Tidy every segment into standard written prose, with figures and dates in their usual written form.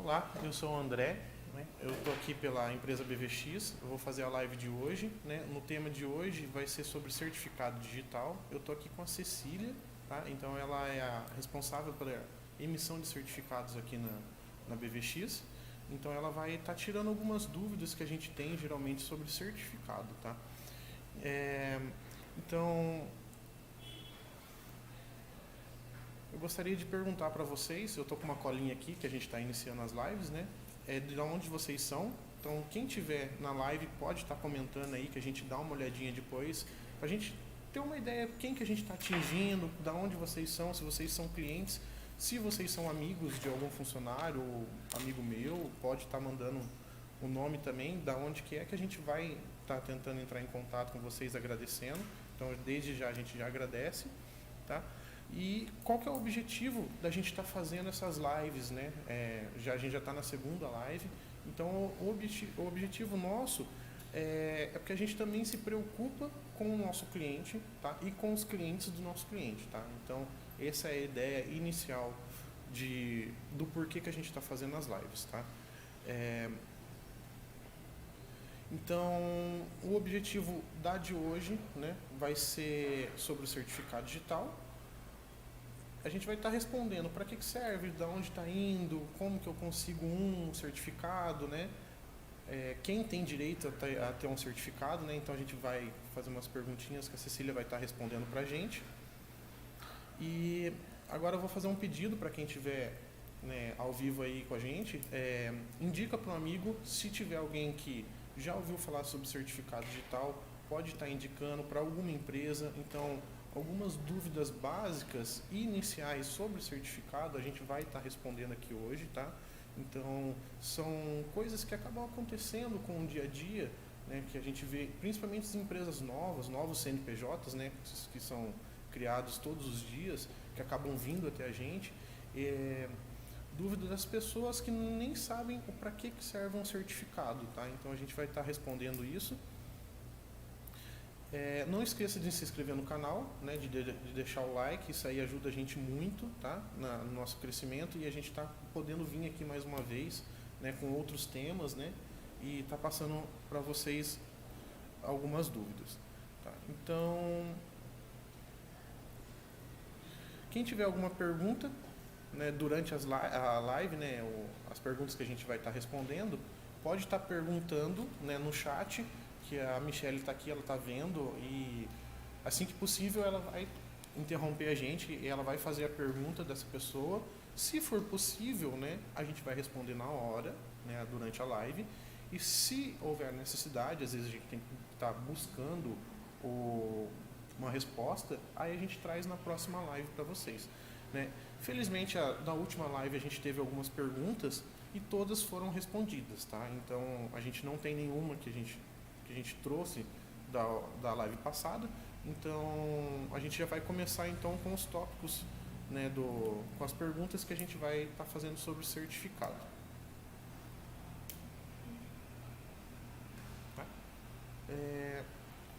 Olá, eu sou o André, né? Eu estou aqui pela empresa BVX, eu vou fazer a live de hoje, né? No tema de hoje vai ser sobre certificado digital. Eu estou aqui com a Cecília, tá? Então ela é a responsável pela emissão de certificados aqui na BVX. Então ela vai estar tirando algumas dúvidas que a gente tem geralmente sobre certificado, tá? Então eu gostaria de perguntar para vocês, eu estou com uma colinha aqui que a gente está iniciando as lives, né? De onde vocês são. Então, quem tiver na live pode estar comentando aí, que a gente dá uma olhadinha depois, para a gente ter uma ideia quem que a gente está atingindo, da onde vocês são, se vocês são clientes, se vocês são amigos de algum funcionário ou amigo meu, pode estar mandando o nome também, da onde que a gente vai estar tentando entrar em contato com vocês agradecendo. Então, desde já a gente já agradece, tá? E qual que é o objetivo da gente estar fazendo essas lives, né? A gente já está na segunda live, então o objetivo nosso é porque a gente também se preocupa com o nosso cliente, tá? E com os clientes do nosso cliente, tá? Então essa é a ideia inicial do porquê que a gente está fazendo as lives, tá? Então o objetivo da de hoje, né, vai ser sobre o certificado digital. A gente vai estar respondendo para que serve, de onde está indo, como que eu consigo um certificado, né? Quem tem direito a ter um certificado, né? Então a gente vai fazer umas perguntinhas que a Cecília vai estar respondendo para a gente. E agora eu vou fazer um pedido para quem estiver, né, ao vivo aí com a gente. Indica para um amigo, se tiver alguém que já ouviu falar sobre certificado digital, pode estar indicando para alguma empresa. Então, algumas dúvidas básicas e iniciais sobre o certificado a gente vai estar respondendo aqui hoje, tá? Então, são coisas que acabam acontecendo com o dia a dia, né, que a gente vê, principalmente as empresas novos CNPJs, né, que são criados todos os dias, que acabam vindo até a gente. Dúvida das pessoas que nem sabem para que serve um certificado, tá? Então, a gente vai estar respondendo isso. Não esqueça de se inscrever no canal, né, de deixar o like, isso aí ajuda a gente muito, tá, no nosso crescimento, e a gente está podendo vir aqui mais uma vez, né, com outros temas, né, e está passando para vocês algumas dúvidas. Tá? Então, quem tiver alguma pergunta, né, durante a live, né, as perguntas que a gente vai estar respondendo, pode estar perguntando, né, no chat, que a Michelle está aqui, ela está vendo, e assim que possível ela vai interromper a gente e ela vai fazer a pergunta dessa pessoa. Se for possível, né, a gente vai responder na hora, né, durante a live, e se houver necessidade, às vezes a gente tem que estar buscando uma resposta, aí a gente traz na próxima live para vocês, né. Felizmente, na última live a gente teve algumas perguntas e todas foram respondidas, tá? Então a gente não tem nenhuma que a gente trouxe da live passada. Então a gente já vai começar então com os tópicos, né, com as perguntas que a gente vai estar fazendo sobre o certificado. Tá?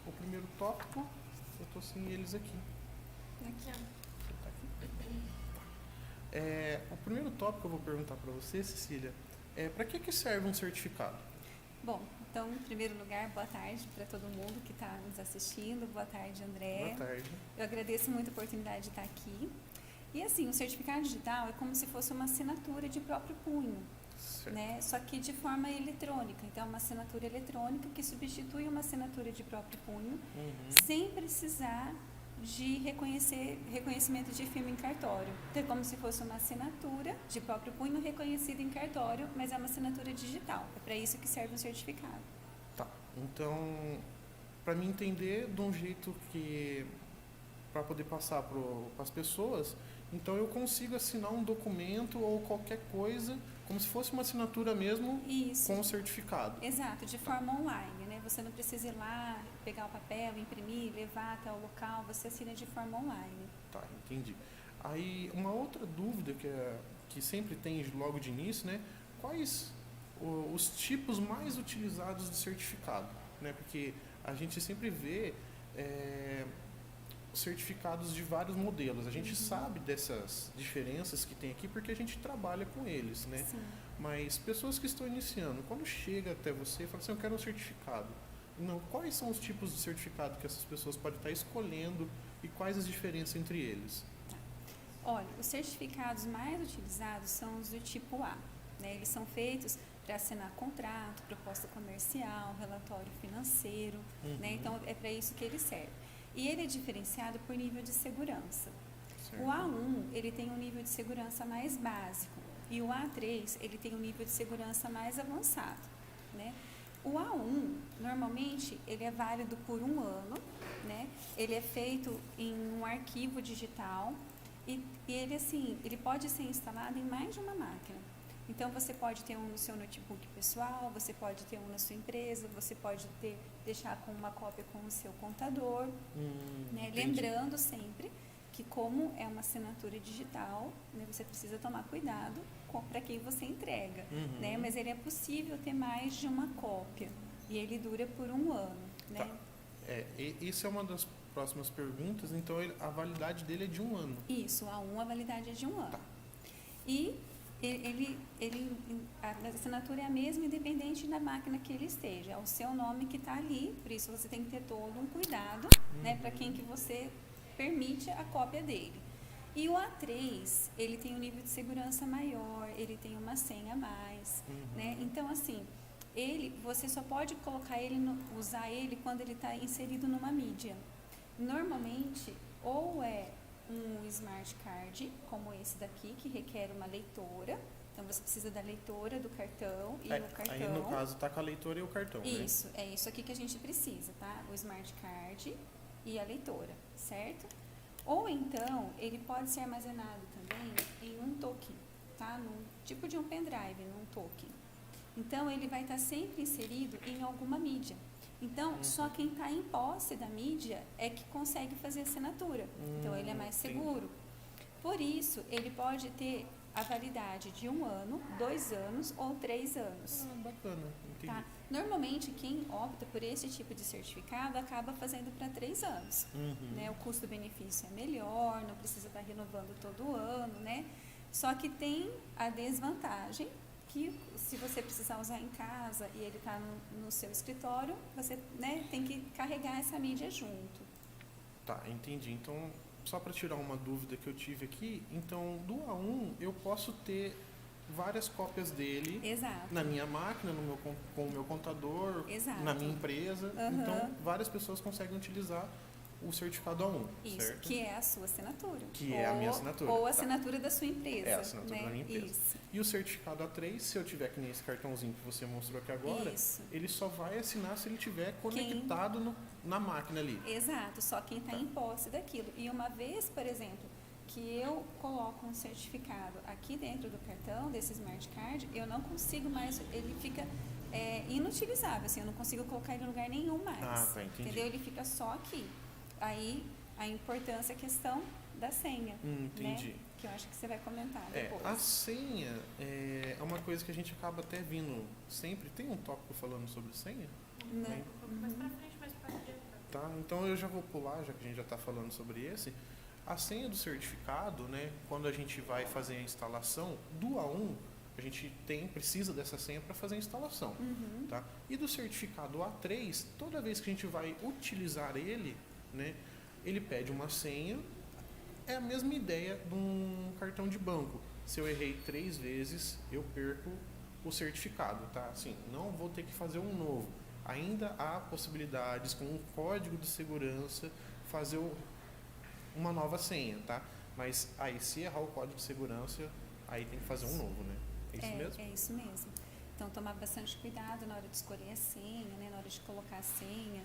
O primeiro tópico, eu estou sem eles aqui. Aqui, ó. O primeiro tópico que eu vou perguntar para você, Cecília, para que serve um certificado? Bom, então, em primeiro lugar, boa tarde para todo mundo que está nos assistindo. Boa tarde, André. Boa tarde. Eu agradeço muito a oportunidade de estar aqui. E assim, o certificado digital é como se fosse uma assinatura de próprio punho, né? Só que de forma eletrônica. Então, é uma assinatura eletrônica que substitui uma assinatura de próprio punho, sem precisar de reconhecimento de firma em cartório. Então, é como se fosse uma assinatura de próprio punho reconhecida em cartório, mas é uma assinatura digital. É para isso que serve o certificado. Tá. Então, para me entender de um jeito que, para poder passar para as pessoas, então eu consigo assinar um documento ou qualquer coisa, como se fosse uma assinatura mesmo, isso, com o certificado. Exato, de forma online, né? Você não precisa ir lá, pegar o papel, imprimir, levar até o local, você assina de forma online. Tá, entendi. Aí, uma outra dúvida que sempre tem logo de início, né? Quais os tipos mais utilizados de certificado, né? Porque a gente sempre vê certificados de vários modelos. A gente sabe dessas diferenças que tem aqui porque a gente trabalha com eles, né? Sim. Mas pessoas que estão iniciando, quando chega até você e fala assim, eu quero um certificado. Não, quais são os tipos de certificado que essas pessoas podem estar escolhendo e quais as diferenças entre eles? Olha, os certificados mais utilizados são os do tipo A, né? Eles são feitos para assinar contrato, proposta comercial, relatório financeiro, né? Então é para isso que ele serve. E ele é diferenciado por nível de segurança. Certo. O A1, ele tem um nível de segurança mais básico e o A3, ele tem um nível de segurança mais avançado, né? O A1, normalmente, ele é válido por 1 ano, né? Ele é feito em um arquivo digital e ele, assim, ele pode ser instalado em mais de uma máquina. Então, você pode ter um no seu notebook pessoal, você pode ter um na sua empresa, você pode deixar com uma cópia com o seu contador, né? Lembrando sempre que como é uma assinatura digital, né, você precisa tomar cuidado para quem você entrega, né? Mas ele é possível ter mais de uma cópia e ele dura por 1 ano, né? Tá. Isso é uma das próximas perguntas, então a validade dele é de 1 ano. Isso, a validade é de 1 ano. Tá. E a assinatura é a mesma, independente da máquina que ele esteja. É o seu nome que está ali, por isso você tem que ter todo um cuidado, né, para quem que você permite a cópia dele. E o A3, ele tem um nível de segurança maior, ele tem uma senha a mais, né? Então, assim, você só pode colocar usar ele quando ele está inserido numa mídia. Normalmente, ou é um smart card, como esse daqui, que requer uma leitora. Então, você precisa da leitora do cartão e o cartão. Aí, no caso, está com a leitora e o cartão, Isso, né? é isso aqui que a gente precisa, tá? O smart card e a leitora, certo? Ou então, ele pode ser armazenado também em um token, tá? Num tipo de um pendrive, num token. Então, ele vai estar sempre inserido em alguma mídia. Então, só quem está em posse da mídia é que consegue fazer assinatura. Então, ele é mais seguro. Por isso, ele pode ter a validade de 1 ano, 2 anos ou 3 anos. Bacana, entendi. Tá? Normalmente, quem opta por esse tipo de certificado acaba fazendo para 3 anos. Né? O custo-benefício é melhor, não precisa estar renovando todo ano, né? Só que tem a desvantagem que se você precisar usar em casa e ele está no seu escritório, você, né, tem que carregar essa mídia junto. Tá, entendi. Então, só para tirar uma dúvida que eu tive aqui, então do A1 eu posso ter várias cópias dele. Exato. Na minha máquina, com o meu contador, Exato. na minha empresa. Então, várias pessoas conseguem utilizar o certificado A1, isso, certo? que é a sua assinatura. Que é a minha assinatura. Ou a assinatura da sua empresa. É a assinatura né? da minha empresa. Isso. E o certificado A3, se eu tiver que nem esse cartãozinho que você mostrou aqui agora, Isso. ele só vai assinar se ele estiver conectado na máquina ali. Exato, só quem está em posse daquilo. E uma vez, por exemplo, que eu coloco um certificado aqui dentro do cartão, desse Smart Card, eu não consigo mais, ele fica inutilizável, assim, eu não consigo colocar ele em lugar nenhum mais. Ah, tá, entendi. Entendeu? Ele fica só aqui. Aí, a importância, a questão da senha. Entendi. Né? Que eu acho que você vai comentar depois. A senha é uma coisa que a gente acaba até vindo sempre. Tem um tópico falando sobre senha? Não. Mais pra frente, mais pra frente. Tá, então eu já vou pular, já que a gente já está falando sobre esse. A senha do certificado, né, quando a gente vai fazer a instalação do A1, a gente precisa dessa senha para fazer a instalação. Tá? E do certificado A3, toda vez que a gente vai utilizar ele, né, ele pede uma senha. É a mesma ideia de um cartão de banco. Se eu errei 3 vezes, eu perco o certificado, tá? Assim, não vou ter que fazer um novo. Ainda há possibilidades com um código de segurança fazer uma nova senha, tá? Mas aí, se errar o código de segurança, aí tem que fazer um novo, né? É isso mesmo? É isso mesmo. Então, tomar bastante cuidado na hora de escolher a senha, né? Na hora de colocar a senha.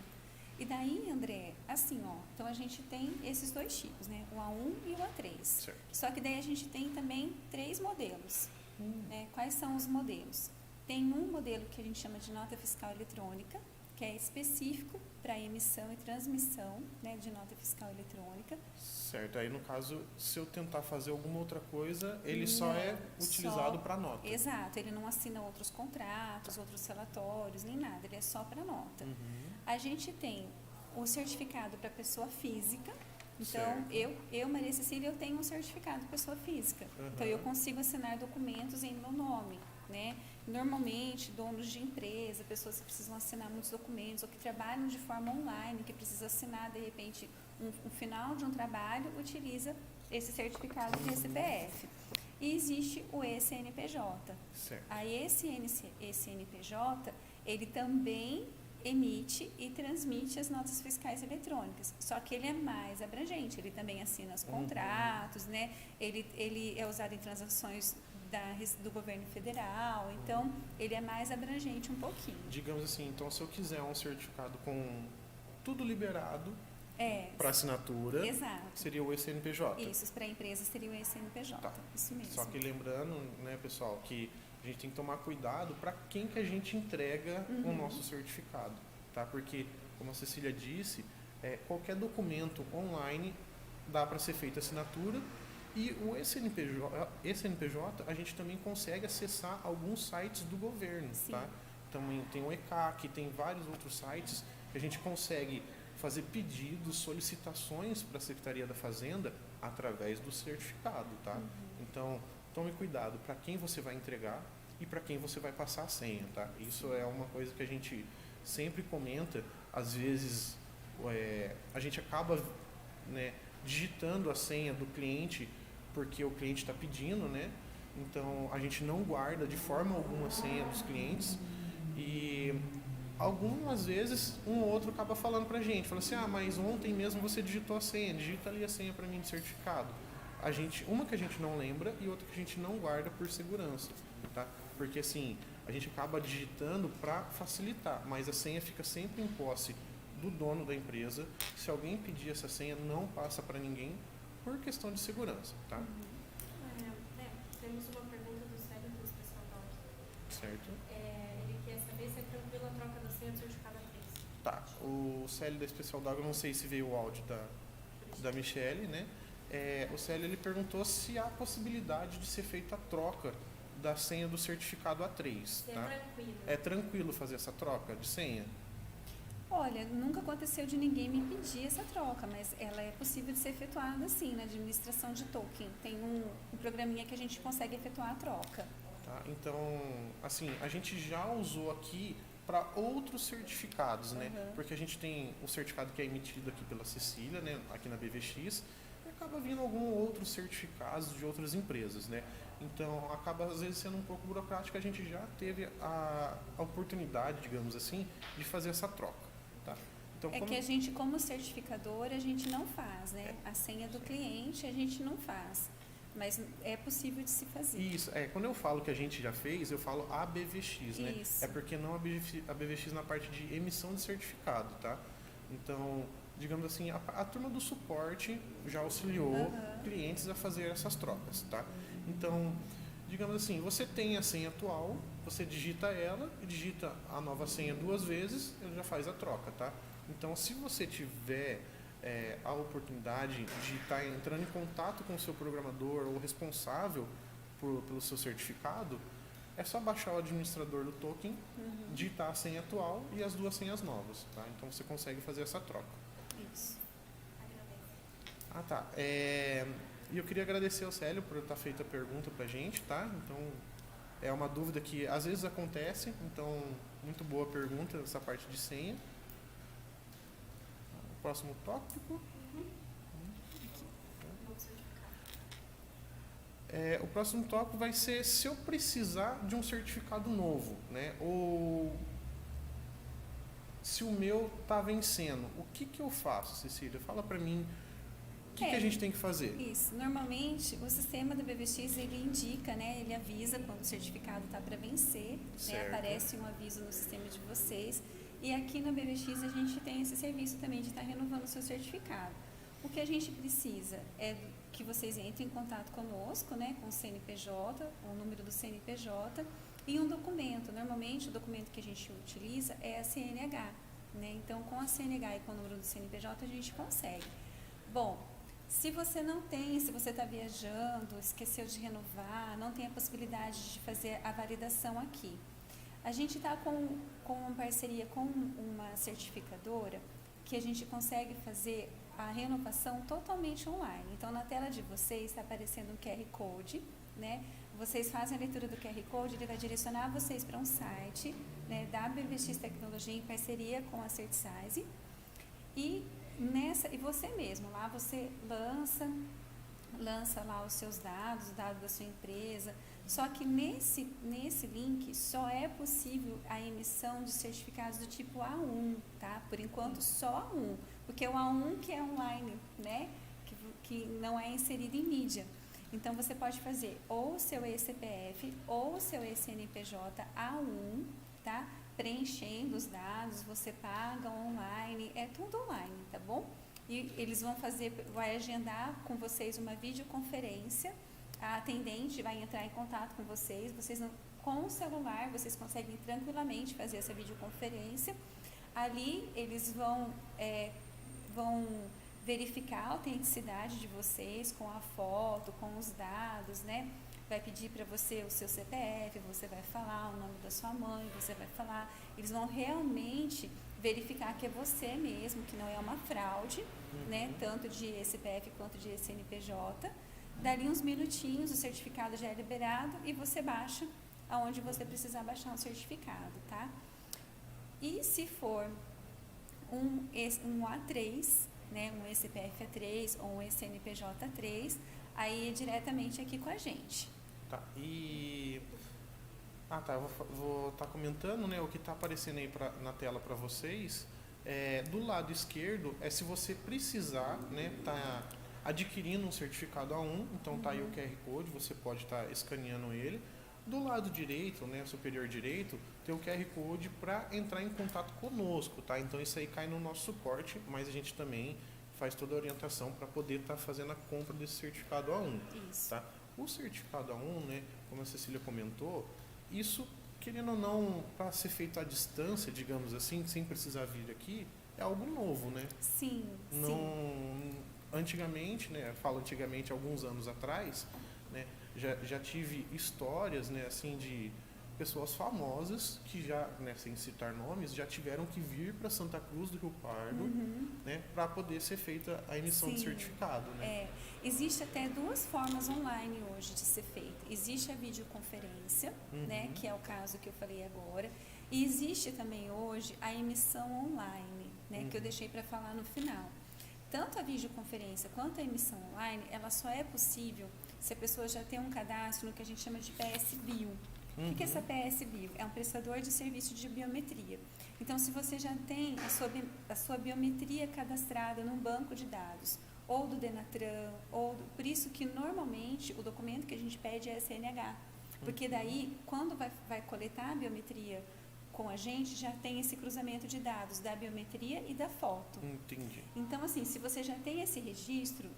E daí, André, assim, ó, então a gente tem esses 2 tipos, né? O A1 e o A3. Certo. Só que daí a gente tem também 3 modelos. Né? Quais são os modelos? Tem um modelo que a gente chama de nota fiscal eletrônica, que é específico para emissão e transmissão, né, de nota fiscal eletrônica. Certo. Aí, no caso, se eu tentar fazer alguma outra coisa, ele só é utilizado para nota. Exato. Ele não assina outros contratos, outros relatórios, nem nada. Ele é só para nota. A gente tem o certificado para pessoa física, Então, Certo. eu, Maria Cecília, eu tenho um certificado de pessoa física. Então, eu consigo assinar documentos em meu nome, né? Normalmente, donos de empresa, pessoas que precisam assinar muitos documentos ou que trabalham de forma online, que precisam assinar, de repente, um final de um trabalho, utiliza esse certificado de CPF. E existe o ECNPJ. Certo. Aí, esse CNPJ, ele também emite e transmite as notas fiscais eletrônicas. Só que ele é mais abrangente, ele também assina os contratos, né? Ele é usado em transações do governo federal, então ele é mais abrangente um pouquinho. Digamos assim, então se eu quiser um certificado com tudo liberado É, para assinatura, exato. seria o ECNPJ. Isso, para empresas seria o ECNPJ, Tá. isso mesmo. Só que lembrando, né, pessoal, que a gente tem que tomar cuidado para quem que a gente entrega o nosso certificado, tá? Porque, como a Cecília disse, qualquer documento online dá para ser feita assinatura e o ECNPJ a gente também consegue acessar alguns sites do governo, Sim. tá? Também tem o ECAC, tem vários outros sites que a gente consegue fazer pedidos, solicitações para a Secretaria da Fazenda através do certificado, tá? Então, tome cuidado para quem você vai entregar e para quem você vai passar a senha, tá? Isso é uma coisa que a gente sempre comenta. Às vezes, a gente acaba, né, digitando a senha do cliente porque o cliente está pedindo, né? Então, a gente não guarda de forma alguma a senha dos clientes e algumas vezes um ou outro acaba falando pra gente, fala assim, mas ontem mesmo você digitou a senha, digita ali a senha para mim de certificado. Uma que a gente não lembra e outra que a gente não guarda por segurança, tá? Porque assim, a gente acaba digitando para facilitar, mas a senha fica sempre em posse do dono da empresa. Se alguém pedir essa senha, não passa para ninguém por questão de segurança, tá? Temos uma pergunta do Célio do Especial Doc. Certo? Ele quer saber se é tranquila a troca da senha do certificado A3. Tá. O Célio da Especial Dog, eu não sei se veio o áudio da Michele, né? O Célio, ele perguntou se há possibilidade de ser feita a troca da senha do certificado A3, Se tá? é tranquilo. É tranquilo fazer essa troca de senha? Olha, nunca aconteceu de ninguém me pedir essa troca, mas ela é possível de ser efetuada sim na administração de token. Tem um programinha que a gente consegue efetuar a troca. Tá? Então, assim, a gente já usou aqui para outros certificados, né? Porque a gente tem o certificado que é emitido aqui pela Cecília, né? Aqui na BVX, e acaba vindo alguns outros certificados de outras empresas, né? Então, acaba às vezes sendo um pouco burocrático. A gente já teve a oportunidade, digamos assim, de fazer essa troca, tá? Então, Que a gente, como certificadora, a gente não faz, né? A senha do cliente a gente não faz, mas é possível de se fazer. Isso, quando eu falo que a gente já fez, eu falo a BVX, né? Isso. É porque não a BVX na parte de emissão de certificado, tá? Então, digamos assim, a turma do suporte já auxiliou clientes a fazer essas trocas, tá? Então, digamos assim, você tem a senha atual, você digita ela e digita a nova senha 2 vezes, ele já faz a troca, tá? Então, se você tiver a oportunidade de estar entrando em contato com o seu programador ou responsável pelo seu certificado, é só baixar o administrador do token, digitar a senha atual e as 2 senhas novas, tá? Então você consegue fazer essa troca. Isso. Agradeço. Tá. E eu queria agradecer ao Célio por estar feito a pergunta pra gente, tá? Então, é uma dúvida que às vezes acontece, então, muito boa pergunta, essa parte de senha. Próximo tópico. Novo certificado. O próximo tópico vai ser se eu precisar de um certificado novo, né? Ou se o meu está vencendo. O que eu faço, Cecília? Fala para mim o que a gente tem que fazer. Isso. Normalmente, o sistema da BVX, ele indica, né? Ele avisa quando o certificado está para vencer. Né? Aparece um aviso no sistema de vocês. E aqui na BVX a gente tem esse serviço também de estar renovando o seu certificado. O que a gente precisa é que vocês entrem em contato conosco, né, com o CNPJ, o número do CNPJ e um documento. Normalmente o documento que a gente utiliza é a CNH, né? Então com a CNH e com o número do CNPJ a gente consegue. Bom, se você não tem, se você está viajando, esqueceu de renovar, não tem a possibilidade de fazer a validação aqui. A gente está com uma parceria com uma certificadora que a gente consegue fazer a renovação totalmente online. Então, na tela de vocês está aparecendo um QR Code, né? Vocês fazem a leitura do QR Code, ele vai direcionar vocês para um site, né, da BVX Tecnologia em parceria com a CertSize. E você mesmo, lá você lança lá os seus dados, os dados da sua empresa. Só que nesse link só é possível a emissão de certificados do tipo A1, tá? Por enquanto só A1, porque o A1 que é online, né? Que não é inserido em mídia. Então você pode fazer ou o seu eCPF ou o seu eCNPJ A1, tá? Preenchendo os dados, você paga online, é tudo online, tá bom? E eles vai agendar com vocês uma videoconferência, a atendente vai entrar em contato com vocês, com o celular vocês conseguem tranquilamente fazer essa videoconferência. Ali eles vão verificar a autenticidade de vocês com a foto, com os dados, né? Vai pedir para você o seu CPF, você vai falar o nome da sua mãe, você vai falar. Eles vão realmente verificar que é você mesmo, que não é uma fraude, né? Tanto de CPF quanto de CNPJ. Dali uns minutinhos, o certificado já é liberado e você baixa aonde você precisar baixar o certificado, tá? E se for um A3, né, um eCPF A3 ou um eCNPJ A3, aí é diretamente aqui com a gente. Tá, eu vou estar comentando, né, o que está aparecendo aí na tela para vocês. Do lado esquerdo é se você precisar, né, tá adquirindo um certificado A1, então tá aí o QR Code, você pode estar escaneando ele. Do lado direito, né, superior direito, tem o QR Code para entrar em contato conosco, tá? Então isso aí cai no nosso suporte, mas a gente também faz toda a orientação para poder estar fazendo a compra desse certificado A1. Isso. Tá? O certificado A1, né, como a Cecília comentou, isso, querendo ou não, para ser feito à distância, digamos assim, sem precisar vir aqui, é algo novo, né? Sim, sim. Antigamente, né, falo antigamente, alguns anos atrás, né, já tive histórias, né, assim, de pessoas famosas que já, né, sem citar nomes, já tiveram que vir para Santa Cruz do Rio Pardo, né, para poder ser feita a emissão de certificado, né? Existe até duas formas online hoje de ser feita. Existe a videoconferência, né, que é o caso que eu falei agora, e existe também hoje a emissão online, né, que eu deixei para falar no final. Tanto a videoconferência quanto a emissão online, ela só é possível se a pessoa já tem um cadastro no que a gente chama de PS Bio. O que é essa PS Bio? É um prestador de serviço de biometria. Então, se você já tem a sua biometria cadastrada num banco de dados, ou do Denatran, por isso que normalmente o documento que a gente pede é CNH. Porque daí, quando vai coletar a biometria com a gente, já tem esse cruzamento de dados da biometria e da foto. Entendi. Então, assim, se você já tem esse registro,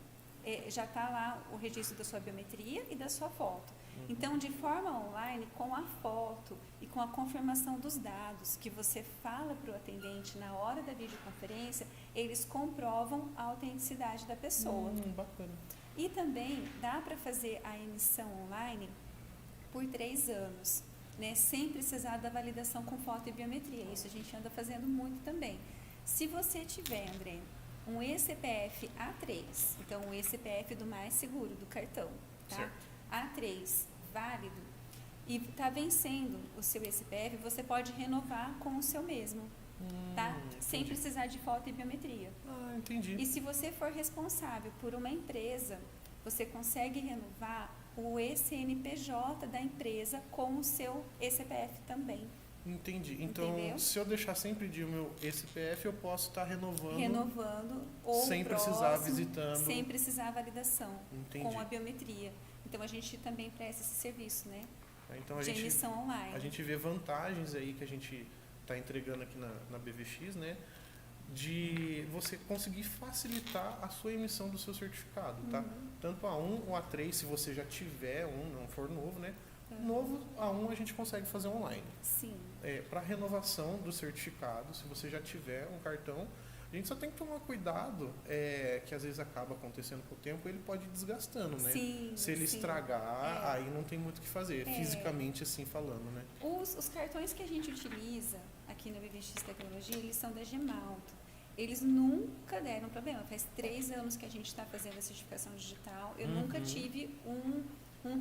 já está lá o registro da sua biometria e da sua foto. Então, de forma online, com a foto e com a confirmação dos dados que você fala para o atendente na hora da videoconferência, eles comprovam a autenticidade da pessoa. Bacana. E também dá para fazer a emissão online por 3 anos, né, sem precisar da validação com foto e biometria. Isso a gente anda fazendo muito também. Se você tiver, André, um eCPF A3, então o eCPF do mais seguro, do cartão, tá? Certo. A3 válido e está vencendo o seu eCPF, você pode renovar com o seu mesmo, tá? Sem precisar de foto e biometria. Entendi. E se você for responsável por uma empresa, você consegue renovar o eCNPJ da empresa com o seu eCPF também. Entendi. Então, Entendeu? se eu deixar sempre de o meu eCPF, eu posso estar renovando ou sem precisar visitando. Sem precisar validação. Entendi. Com a biometria. Então a gente também presta esse serviço, né? Então, de emissão online. A gente vê vantagens aí que a gente está entregando aqui na BVX, né? De você conseguir facilitar a sua emissão do seu certificado, tá? Tanto A1 ou A3, se você já tiver não for novo, né? Novo A1 a gente consegue fazer online. Sim. Para renovação do certificado, se você já tiver um cartão, a gente só tem que tomar cuidado, que às vezes acaba acontecendo com o tempo, ele pode ir desgastando, né? Sim, se ele estragar, aí não tem muito o que fazer, fisicamente assim falando, né? Os cartões que a gente utiliza aqui na BVX Tecnologia, eles são da Gemalto. eles nunca deram problema. Faz 3 anos que a gente está fazendo a certificação digital. Eu nunca tive um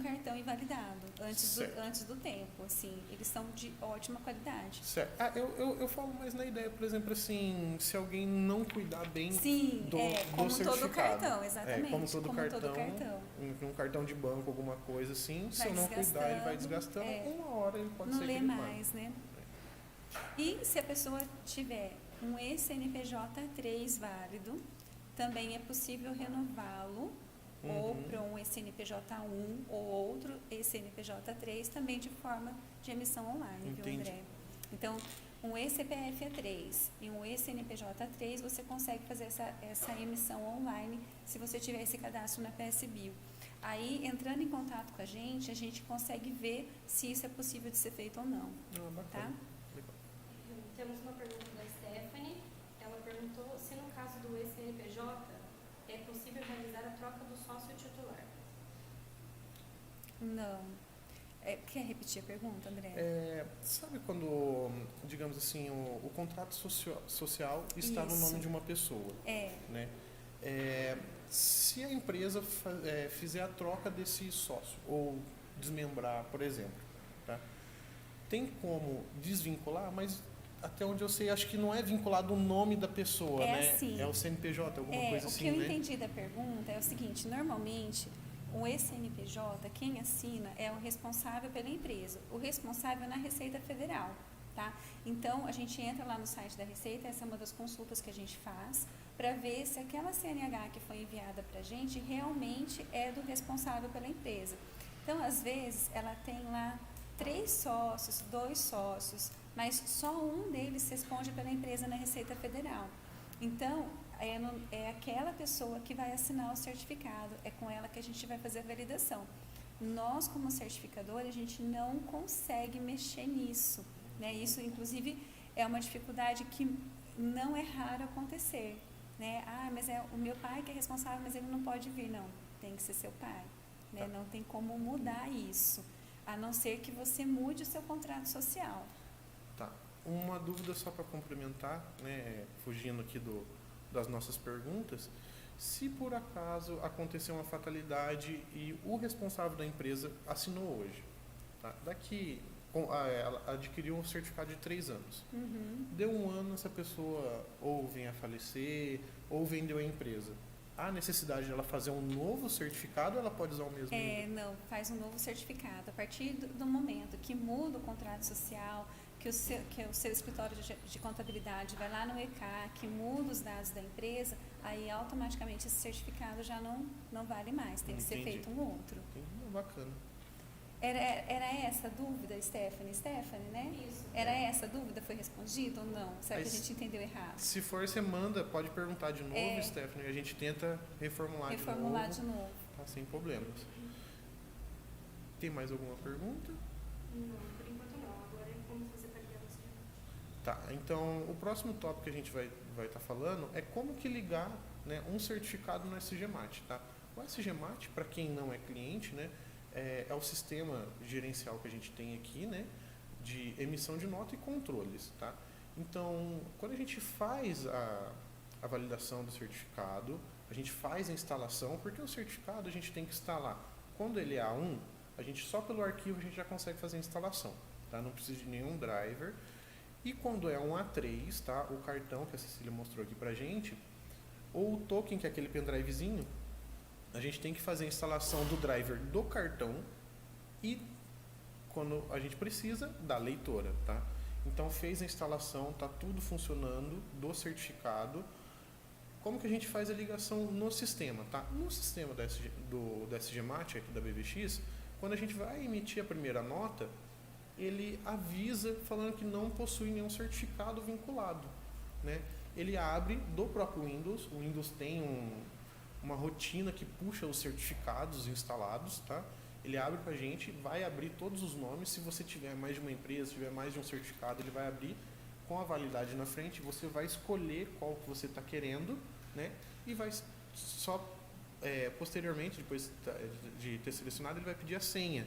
cartão invalidado antes do tempo. Assim, eles são de ótima qualidade. Certo. Eu falo mais na ideia, por exemplo, assim, se alguém não cuidar bem Sim, do como certificado. todo cartão, exatamente. Como todo cartão. cartão. Um cartão de banco, alguma coisa assim, se Vai eu não cuidar, ele vai desgastando, desgastando. Uma hora ele pode não ser lê que ele mais, né? E se a pessoa tiver um eCNPJ 3 válido, também é possível renová-lo ou para um eCNPJ 1 ou outro eCNPJ 3, também de forma de emissão online, Entendi. viu, André? Então, um eCPF 3 e um eCNPJ 3, você consegue fazer essa emissão online se você tiver esse cadastro na PSBio. Aí, entrando em contato com a gente consegue ver se isso é possível de ser feito ou não. Bacana. Tá? Legal. Temos uma pergunta da Stephanie. Ela perguntou se no caso do eCNPJ é possível realizar a troca do sócio titular. Não. Quer repetir a pergunta, André? Sabe quando, digamos assim, o contrato social está no Isso. nome de uma pessoa, né? Se a empresa fizer a troca desse sócio ou desmembrar, por exemplo, tá? Tem como desvincular, mas até onde eu sei, acho que não é vinculado o nome da pessoa, né? Assim, É o CNPJ, alguma coisa assim, o que eu né? entendi da pergunta é o seguinte, normalmente o eCNPJ, quem assina é o responsável pela empresa, o responsável na Receita Federal, tá? Então, a gente entra lá no site da Receita, essa é uma das consultas que a gente faz, para ver se aquela CNH que foi enviada para a gente realmente é do responsável pela empresa. Então, às vezes, ela tem lá 3 sócios, 2 sócios, mas só um deles responde pela empresa na Receita Federal. Então, é aquela pessoa que vai assinar o certificado, é com ela que a gente vai fazer a validação. Nós, como certificador, a gente não consegue mexer nisso, né? Isso, inclusive, é uma dificuldade que não é raro acontecer, né? Mas é o meu pai que é responsável, mas ele não pode vir. Não, tem que ser seu pai, né? Não tem como mudar isso, a não ser que você mude o seu contrato social. Tá. Uma dúvida só para complementar, né? Fugindo aqui das nossas perguntas. Se por acaso acontecer uma fatalidade e o responsável da empresa assinou hoje, tá? Ela adquiriu um certificado de 3 anos. Deu 1 ano, essa pessoa ou vem a falecer ou vendeu a empresa. Há necessidade de ela fazer um novo certificado ou ela pode usar o mesmo? Não, faz um novo certificado. A partir do momento que muda o contrato social, que o seu escritório de contabilidade vai lá no ECAC, muda os dados da empresa, aí automaticamente esse certificado já não vale mais, tem que ser feito um outro. Bacana. Era essa a dúvida, Stephanie, né? Isso. Era essa a dúvida? Foi respondida ou não? Será que a gente entendeu errado? Se for, você manda, pode perguntar de novo, Stephanie, e a gente tenta reformular de novo. Tá, sem problemas. Tem mais alguma pergunta? Não, por enquanto não. Agora é como fazer para ligar no CNPJ. Tá, então o próximo tópico que a gente vai estar falando é como que ligar, né, um certificado no SGMAT, tá? O SGMAT, para quem não é cliente, né, é o sistema gerencial que a gente tem aqui, né, de emissão de nota e controles, tá? Então, quando a gente faz a validação do certificado, a gente faz a instalação, porque o certificado a gente tem que instalar. Quando ele é A1, a gente só pelo arquivo a gente já consegue fazer a instalação, tá? Não precisa de nenhum driver. E quando é um A3, tá? O cartão que a Cecília mostrou aqui pra gente, ou o token, que é aquele pendrivezinho, a gente tem que fazer a instalação do driver do cartão e, quando a gente precisa, da leitora, tá? Então, fez a instalação, tá tudo funcionando do certificado. Como que a gente faz a ligação no sistema, tá? No sistema da SGMAT, aqui da BVX, quando a gente vai emitir a primeira nota, ele avisa falando que não possui nenhum certificado vinculado, né? Ele abre do próprio Windows, o Windows tem uma rotina que puxa os certificados instalados, tá? Ele abre para a gente, vai abrir todos os nomes. Se você tiver mais de uma empresa, se tiver mais de um certificado, ele vai abrir com a validade na frente. Você vai escolher qual que você está querendo, né? E vai só posteriormente, depois de ter selecionado, ele vai pedir a senha.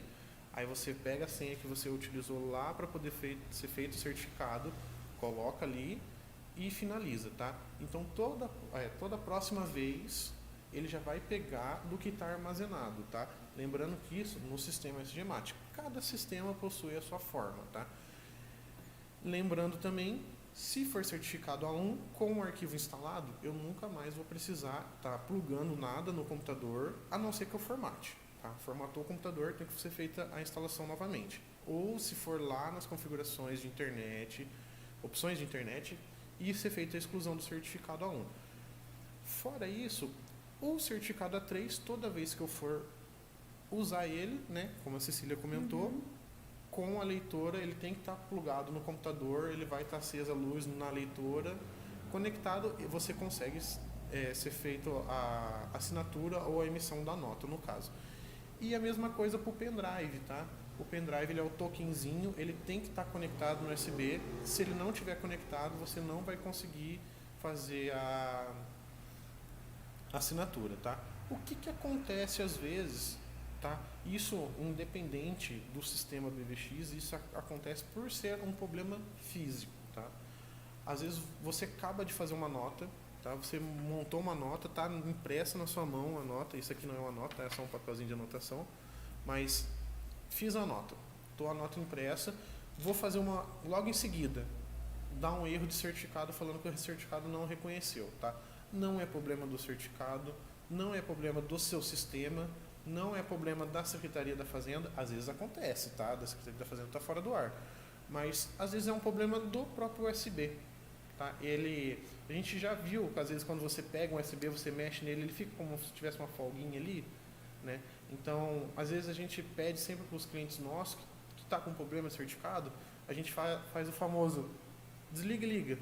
Aí você pega a senha que você utilizou lá para poder ser feito o certificado, coloca ali e finaliza, tá? Então toda próxima vez ele já vai pegar do que está armazenado, tá? Lembrando que isso no sistema SGMAT, cada sistema possui a sua forma, tá? Lembrando também, se for certificado A1 com o arquivo instalado, eu nunca mais vou precisar estar plugando nada no computador, a não ser que eu formate, tá? Formatou o computador, tem que ser feita a instalação novamente. Ou se for lá nas configurações de internet, opções de internet, e ser feita a exclusão do certificado A1. Fora isso, o certificado A3, toda vez que eu for usar ele, né, como a Cecília comentou, com a leitora, ele tem que estar plugado no computador, ele vai estar acesa a luz na leitora, conectado, e você consegue ser feito a assinatura ou a emissão da nota, no caso. E a mesma coisa para o pendrive, tá? O pendrive ele é o tokenzinho, ele tem que estar conectado no USB. Se ele não estiver conectado, você não vai conseguir fazer a assinatura, tá? O que acontece às vezes, tá? Isso independente do sistema BBX, isso acontece por ser um problema físico, tá? Às vezes você acaba de fazer uma nota, tá? Você montou uma nota, tá impressa na sua mão a nota, isso aqui não é uma nota, é só um papelzinho de anotação, mas fiz a nota, estou a nota impressa, vou fazer uma logo em seguida, dá um erro de certificado falando que o certificado não reconheceu, tá? Não é problema do certificado, não é problema do seu sistema, não é problema da Secretaria da Fazenda, às vezes acontece, tá? Da Secretaria da Fazenda está fora do ar, mas às vezes é um problema do próprio USB, tá? A gente já viu que às vezes quando você pega um USB, você mexe nele, ele fica como se tivesse uma folguinha ali, né? Então, às vezes a gente pede sempre para os clientes nossos que está com problema certificado, a gente faz o famoso desliga e liga.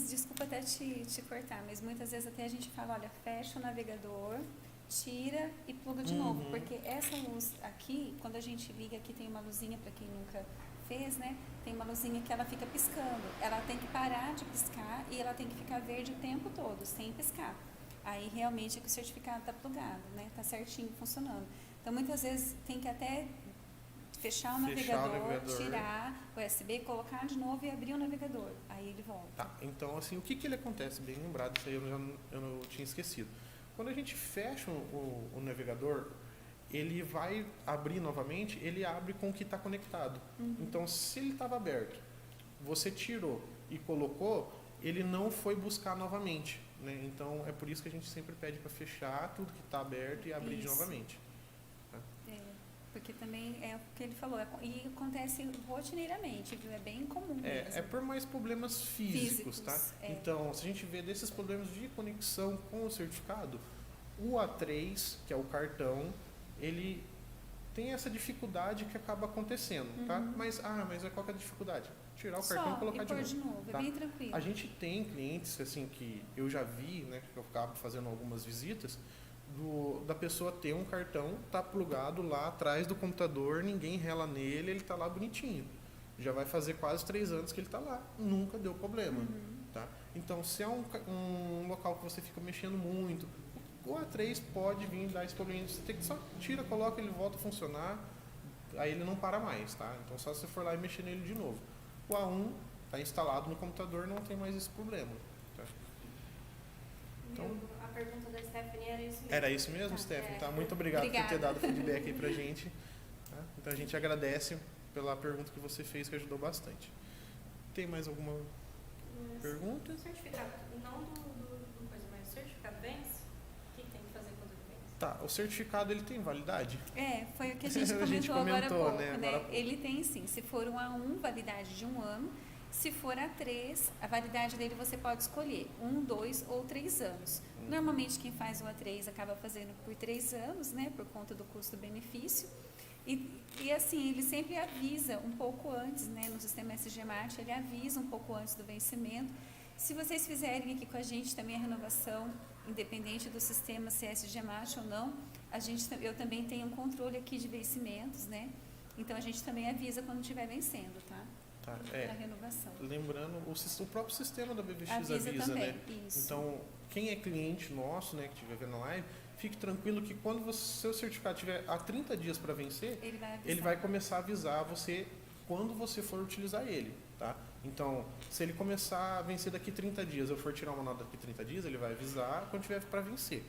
Desculpa até te cortar, mas muitas vezes até a gente fala, olha, fecha o navegador, tira e pluga de novo, porque essa luz aqui, quando a gente liga, aqui tem uma luzinha, para quem nunca fez, né? Tem uma luzinha que ela fica piscando, ela tem que parar de piscar e ela tem que ficar verde o tempo todo, sem piscar. Aí realmente é que o certificado está plugado, né? Está certinho funcionando. Então muitas vezes tem que até fechar o navegador, tirar o USB, colocar de novo e abrir o navegador. Aí ele volta. Tá, então assim, o que ele acontece? Bem lembrado, isso aí eu não tinha esquecido. Quando a gente fecha o navegador, ele vai abrir novamente, ele abre com o que está conectado. Então, se ele estava aberto, você tirou e colocou, ele não foi buscar novamente, né? Então, é por isso que a gente sempre pede para fechar tudo que está aberto e abrir novamente. Tá? Porque também é o que ele falou, e acontece rotineiramente, viu? É bem comum mesmo. É por mais problemas físicos, tá? Então, se a gente vê desses problemas de conexão com o certificado, o A3, que é o cartão, ele tem essa dificuldade que acaba acontecendo, tá? Mas qual que é a dificuldade? Tirar o cartão e colocar de novo. Tá? É bem tranquilo. A gente tem clientes, assim, que eu já vi, né, que eu acabo fazendo algumas visitas, da pessoa ter um cartão, tá plugado lá atrás do computador, ninguém rela nele, ele tá lá bonitinho. Já vai fazer quase 3 anos que ele tá lá, nunca deu problema, tá? Então, se é um local que você fica mexendo muito, o A3 pode vir dar esse problema. Você tem que só tira, coloca, ele volta a funcionar, aí ele não para mais, tá? Então, só se você for lá e mexer nele de novo. O A1 está instalado no computador, não tem mais esse problema. Tá? Então, a pergunta da Stephanie era isso mesmo. Era isso mesmo, Stephanie? Tá? Muito obrigado por ter dado feedback aí pra gente. Tá? Então, a gente agradece pela pergunta que você fez, que ajudou bastante. Tem mais alguma pergunta? Certificado, não do coisa, mas o certificado vence? O que tem que fazer quando ele vence? Tá, o certificado ele tem validade? Foi o que a gente comentou agora há pouco, né? Agora... Ele tem sim, se for um A1, validade de 1 ano, se for A3, a validade dele você pode escolher 1, 2 ou 3 anos. Normalmente quem faz o A3 acaba fazendo por 3 anos, né? Por conta do custo-benefício. E assim, ele sempre avisa um pouco antes, né? No sistema SGMAT, ele avisa um pouco antes do vencimento. Se vocês fizerem aqui com a gente também a renovação, independente do sistema, se é SGMAT ou não, eu também tenho um controle aqui de vencimentos, né? Então a gente também avisa quando estiver vencendo, tá? A renovação. Lembrando, o próprio sistema da BBX avisa também, né? Isso. Então, quem é cliente nosso, né, que estiver vendo a live, fique tranquilo que quando o seu certificado tiver há 30 dias para vencer, ele vai começar a avisar você quando você for utilizar ele, tá? Então, se ele começar a vencer daqui 30 dias, eu for tirar uma nota daqui 30 dias, ele vai avisar quando tiver para vencer.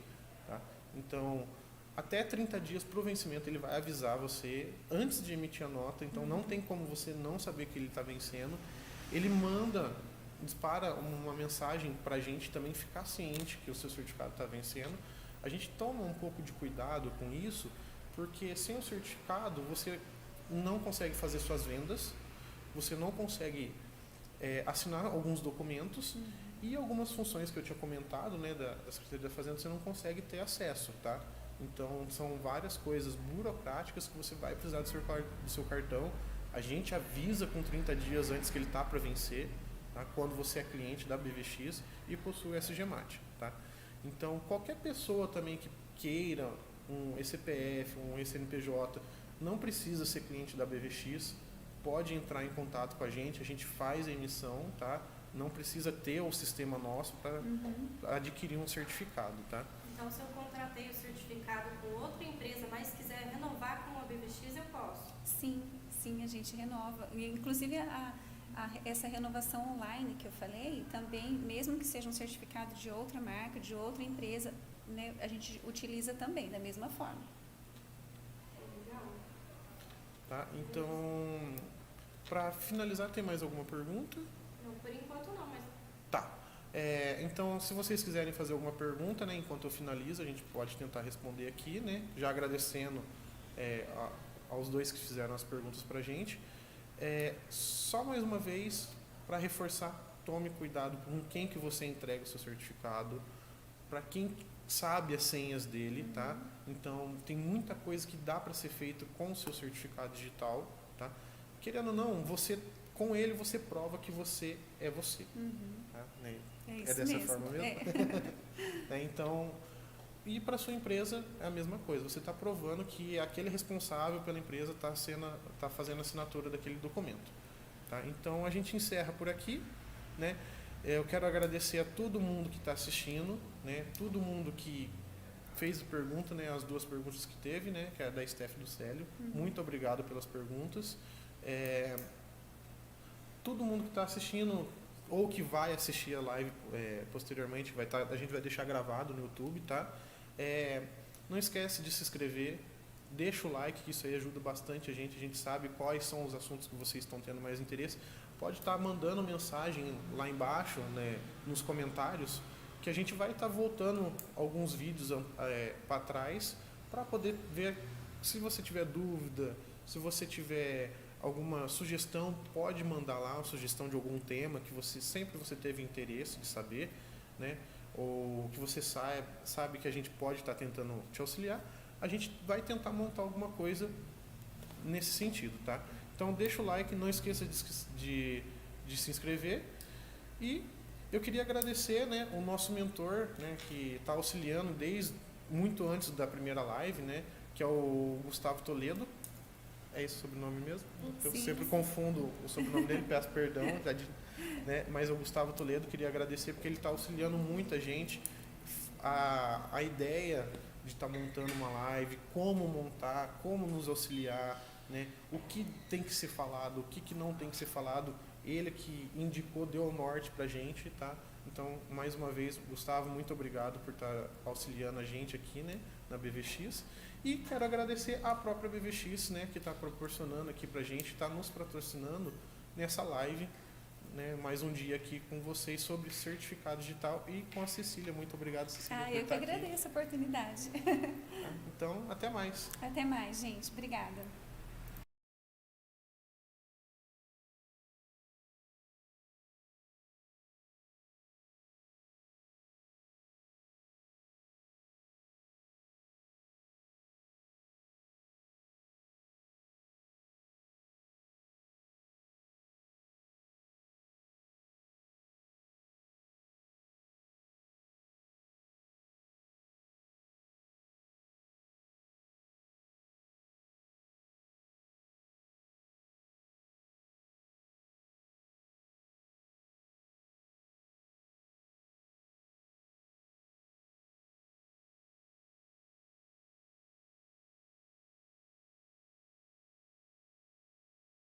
Tá? Então, até 30 dias para o vencimento, ele vai avisar você antes de emitir a nota. Então, não tem como você não saber que ele está vencendo. Ele dispara uma mensagem para a gente também ficar ciente que o seu certificado está vencendo. A gente toma um pouco de cuidado com isso, porque sem o certificado você não consegue fazer suas vendas, você não consegue assinar alguns documentos e algumas funções que eu tinha comentado, né, da Secretaria da Fazenda, você não consegue ter acesso, tá? Então, são várias coisas burocráticas que você vai precisar do seu cartão. A gente avisa com 30 dias antes que ele está para vencer, tá? Quando você é cliente da BVX e possui o SGMAT, tá? Então, qualquer pessoa também que queira um ECPF, um ECNPJ, não precisa ser cliente da BVX, pode entrar em contato com a gente faz a emissão, tá? Não precisa ter o sistema nosso para adquirir um certificado, tá? Então, se eu contratei o certificado com outra empresa, mas quiser renovar com a BVX, eu posso? Sim, a gente renova. E, inclusive, essa renovação online que eu falei, também, mesmo que seja um certificado de outra marca, de outra empresa, né, a gente utiliza também da mesma forma. Legal. Tá? Então, para finalizar, tem mais alguma pergunta? Não, por enquanto não, mas... Tá. Então, se vocês quiserem fazer alguma pergunta, né, enquanto eu finalizo, a gente pode tentar responder aqui, né? Já agradecendo aos dois que fizeram as perguntas para a gente. Só mais uma vez, para reforçar, tome cuidado com quem que você entrega o seu certificado, para quem sabe as senhas dele, tá? Então, tem muita coisa que dá para ser feito com o seu certificado digital, tá? Querendo ou não, com ele você prova que você é você. Tá? É dessa mesmo. forma mesmo? Então, e para sua empresa é a mesma coisa. Você está provando que aquele responsável pela empresa está fazendo a assinatura daquele documento. Tá? Então, a gente encerra por aqui, né? Eu quero agradecer a todo mundo que está assistindo, né? Todo mundo que fez pergunta, né? As duas perguntas que teve, né? Que é da Steph e do Célio. Muito obrigado pelas perguntas. Todo mundo que está assistindo ou que vai assistir a live posteriormente, a gente vai deixar gravado no YouTube, tá? Não esquece de se inscrever, deixa o like, que isso aí ajuda bastante a gente sabe quais são os assuntos que vocês estão tendo mais interesse. Pode estar mandando mensagem lá embaixo, né, nos comentários, que a gente vai estar voltando alguns vídeos para trás para poder ver. Se você tiver dúvida, se você tiver alguma sugestão, pode mandar lá uma sugestão de algum tema que você teve interesse de saber, né? Ou que você sabe que a gente pode estar tentando te auxiliar. A gente vai tentar montar alguma coisa nesse sentido, tá? Então deixa o like, não esqueça de se inscrever. E eu queria agradecer, né, o nosso mentor, né, que está auxiliando desde muito antes da primeira live, né, que é o Gustavo Toledo. É esse o sobrenome mesmo? Eu sempre confundo o sobrenome dele, peço perdão, né, mas o Gustavo Toledo, queria agradecer porque ele está auxiliando muita gente. A ideia de estar montando uma live, como montar, como nos auxiliar, né, o que tem que ser falado, o que não tem que ser falado, ele que indicou, deu o norte pra gente, tá? Então, mais uma vez, Gustavo, muito obrigado por estar auxiliando a gente aqui, né, na BVX. E quero agradecer à própria BVX, né, que está proporcionando aqui pra gente, está nos patrocinando nessa live, né, mais um dia aqui com vocês sobre certificado digital e com a Cecília. Muito obrigado, Cecília, por Eu que estar aqui. agradeço a oportunidade. Então, até mais. Até mais, gente. Obrigada.